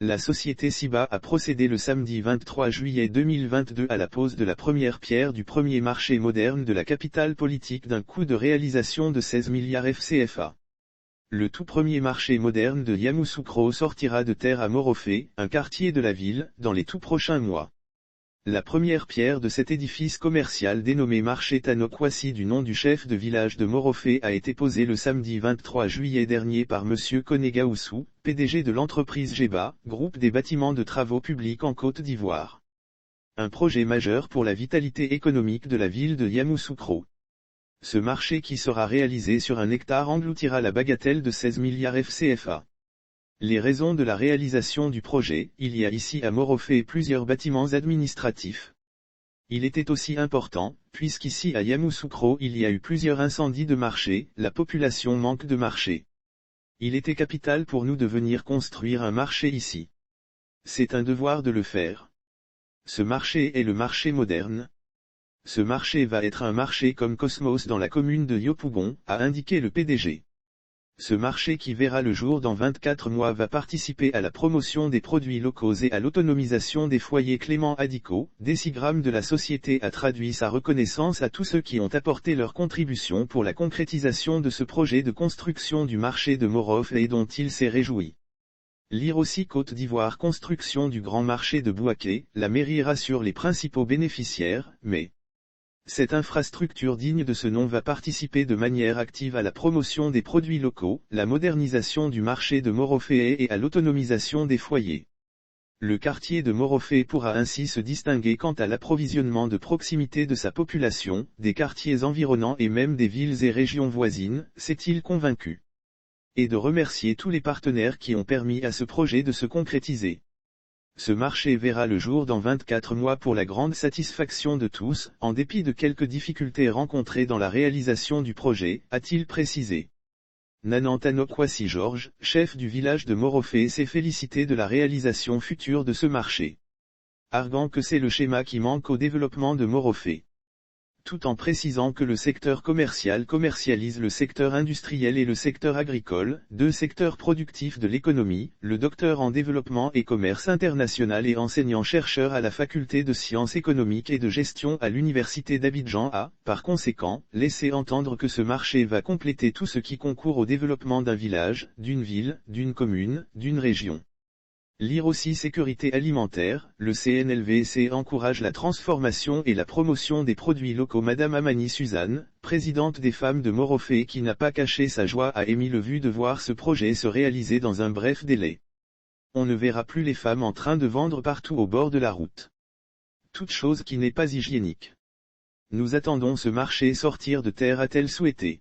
La société Ciba a procédé le samedi 23 juillet 2022 à la pose de la première pierre du premier marché moderne de la capitale politique d'un coût de réalisation de 16 milliards FCFA. Le tout premier marché moderne de Yamoussoukro sortira de terre à Morofé, un quartier de la ville, dans les tout prochains mois. La première pierre de cet édifice commercial dénommé marché Tanokwasi du nom du chef de village de Morofé a été posée le samedi 23 juillet dernier par M. Konega Oussou, PDG de l'entreprise GEBA, groupe des bâtiments de travaux publics en Côte d'Ivoire. Un projet majeur pour la vitalité économique de la ville de Yamoussoukro. Ce marché qui sera réalisé sur un hectare engloutira la bagatelle de 16 milliards FCFA. Les raisons de la réalisation du projet: il y a ici à Morofé plusieurs bâtiments administratifs. Il était aussi important, puisqu'ici à Yamoussoukro il y a eu plusieurs incendies de marché, la population manque de marché. Il était capital pour nous de venir construire un marché ici. C'est un devoir de le faire. Ce marché est le marché moderne. Ce marché va être un marché comme Cosmos dans la commune de Yopougon, a indiqué le PDG. Ce marché qui verra le jour dans 24 mois va participer à la promotion des produits locaux et à l'autonomisation des foyers. Clément Adico, décigramme de la société, a traduit sa reconnaissance à tous ceux qui ont apporté leur contribution pour la concrétisation de ce projet de construction du marché de Morofé et dont il s'est réjoui. Lire aussi Côte d'Ivoire: construction du grand marché de Bouaké, la mairie rassure les principaux bénéficiaires, mais cette infrastructure digne de ce nom va participer de manière active à la promotion des produits locaux, la modernisation du marché de Morofé et à l'autonomisation des foyers. Le quartier de Morofé pourra ainsi se distinguer quant à l'approvisionnement de proximité de sa population, des quartiers environnants et même des villes et régions voisines, s'est-il convaincu. Et de remercier tous les partenaires qui ont permis à ce projet de se concrétiser. Ce marché verra le jour dans 24 mois pour la grande satisfaction de tous, en dépit de quelques difficultés rencontrées dans la réalisation du projet, a-t-il précisé. Nanan Tanokwasi Georges, chef du village de Morofé, s'est félicité de la réalisation future de ce marché, arguant que c'est le schéma qui manque au développement de Morofé. Tout en précisant que le secteur commercial commercialise le secteur industriel et le secteur agricole, deux secteurs productifs de l'économie. Le docteur en développement et commerce international et enseignant-chercheur à la faculté de sciences économiques et de gestion à l'université d'Abidjan a, par conséquent, laissé entendre que ce marché va compléter tout ce qui concourt au développement d'un village, d'une ville, d'une commune, d'une région. Lire aussi sécurité alimentaire: le CNLVC encourage la transformation et la promotion des produits locaux. Madame Amani Suzanne, présidente des femmes de Morofé, qui n'a pas caché sa joie, a émis le vœu de voir ce projet se réaliser dans un bref délai. On ne verra plus les femmes en train de vendre partout au bord de la route. Toute chose qui n'est pas hygiénique. Nous attendons ce marché sortir de terre, a-t-elle souhaité.